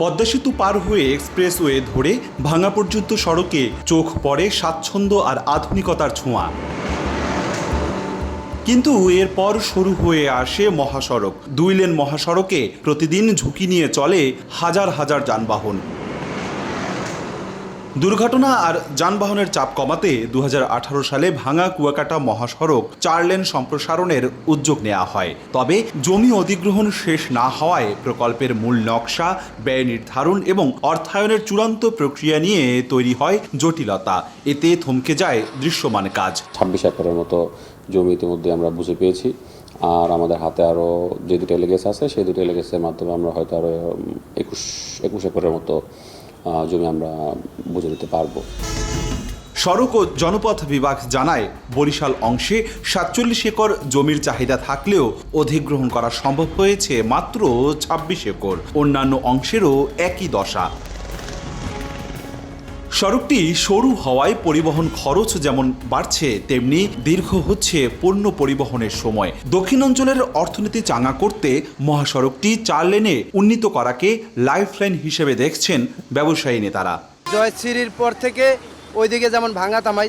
পদ্মা সেতু পার হয়ে এক্সপ্রেসওয়ে ধরে ভাঙা পর্যন্ত সড়কে চোখ পড়ে স্বাচ্ছন্দ্য আর আধুনিকতার ছোঁয়া। কিন্তু এরপর শুরু হয়ে আসে মহাসড়ক। 2 লেন মহাসড়কে প্রতিদিন ঝুঁকি নিয়ে চলে হাজার হাজার যানবাহন। দুর্ঘটনা আর যানবাহনের চাপ কমাতে 2018 সালে ভাঙা কুয়াকাটা মহাসড়ক 4 লেন সম্প্রসারণের উদ্যোগ নেওয়া হয়। তবে জমি অধিগ্রহণ শেষ না হওয়ায় প্রকল্পের মূল নকশা, ব্যয় নির্ধারণ এবং অর্থায়নের চূড়ান্ত প্রক্রিয়া নিয়ে তৈরি হয় জটিলতা। এতে থমকে যায় দৃশ্যমান কাজ। 26 একরের মতো জমি ইতিমধ্যে আমরা বুঝে পেয়েছি, আর আমাদের হাতে আরও যে দুটো এলিগেস আছে সেই দুটো এলিগেসের মাধ্যমে আমরা হয়তো আরও 21 একরের মতো জমি আমরা বুঝে নিতে পারবো। সড়ক ও জনপথ বিভাগ জানায়, বরিশাল অংশে 47 একর জমির চাহিদা থাকলেও অধিগ্রহণ করা সম্ভব হয়েছে মাত্র 26 একর। অন্যান্য অংশেরও একই দশা। সড়কটি সরু হওয়ায় পরিবহন খরচ যেমন বাড়ছে, তেমনি দীর্ঘ হচ্ছে পণ্য পরিবহনের সময়। দক্ষিণাঞ্চলের অর্থনীতি চাঙা করতে মহাসড়কটি 4 লেনে উন্নীত করাকে লাইফলাইন হিসেবে দেখছেন ব্যবসায়ী নেতারা। জয়শ্রীর পর থেকে ওইদিকে যেমন ভাঙা তামাই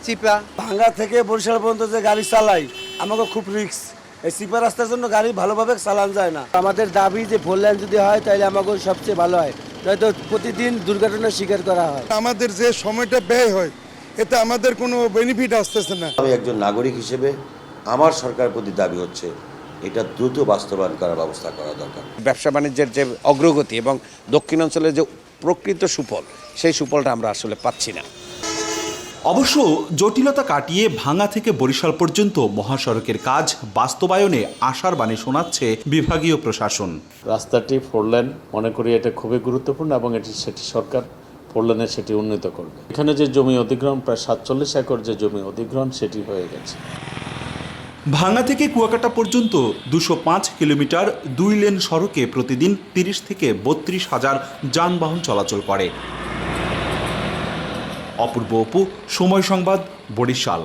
চিপা, ভাঙা থেকে বরিশাল পর্যন্ত যে গাড়ি চালাই আমাকে খুব রিস্ক। এই চিপা রাস্তার জন্য গাড়ি ভালোভাবে চালানো যায় না। আমাদের দাবি যে 4 লেন যদি হয় তাহলে আমাকে সবচেয়ে ভালো হয়, নয়তো প্রতিদিন দুর্ঘটনার শিকার করা হয়। আমাদের যে সময়টা ব্যয় হয় এতে আমাদের কোনো বেনিফিট আসতেছে না। আমি একজন নাগরিক হিসেবে আমার সরকারের প্রতি দাবি হচ্ছে এটা দ্রুত বাস্তবায়ন করার ব্যবস্থা করা দরকার। ব্যবসা বাণিজ্যের যে অগ্রগতি এবং দক্ষিণাঞ্চলের যে প্রকৃত সুফল, সেই সুফলটা আমরা আসলে পাচ্ছি না। অবশ্য জটিলতা কাটিয়ে ভাঙা থেকে বরিশাল পর্যন্ত মহাসড়কের কাজ বাস্তবায়নে আশার বাণী শোনাচ্ছে বিভাগীয় প্রশাসন। রাস্তাটি 4 লেন মনে করি এটা খুবই গুরুত্বপূর্ণ এবং সেটি সরকার 4 লেনে সেটি উন্নীত করবে। এখানে যে জমি অধিগ্রহণ প্রায় 47 একর যে জমি অধিগ্রহণ সেটি হয়ে গেছে। ভাঙা থেকে কুয়াকাটা পর্যন্ত 205 কিলোমিটার 2 লেন সড়কে প্রতিদিন 30 থেকে 32 হাজার যানবাহন চলাচল করে। অপূর্ব অপু, সময় সংবাদ, বরিশাল।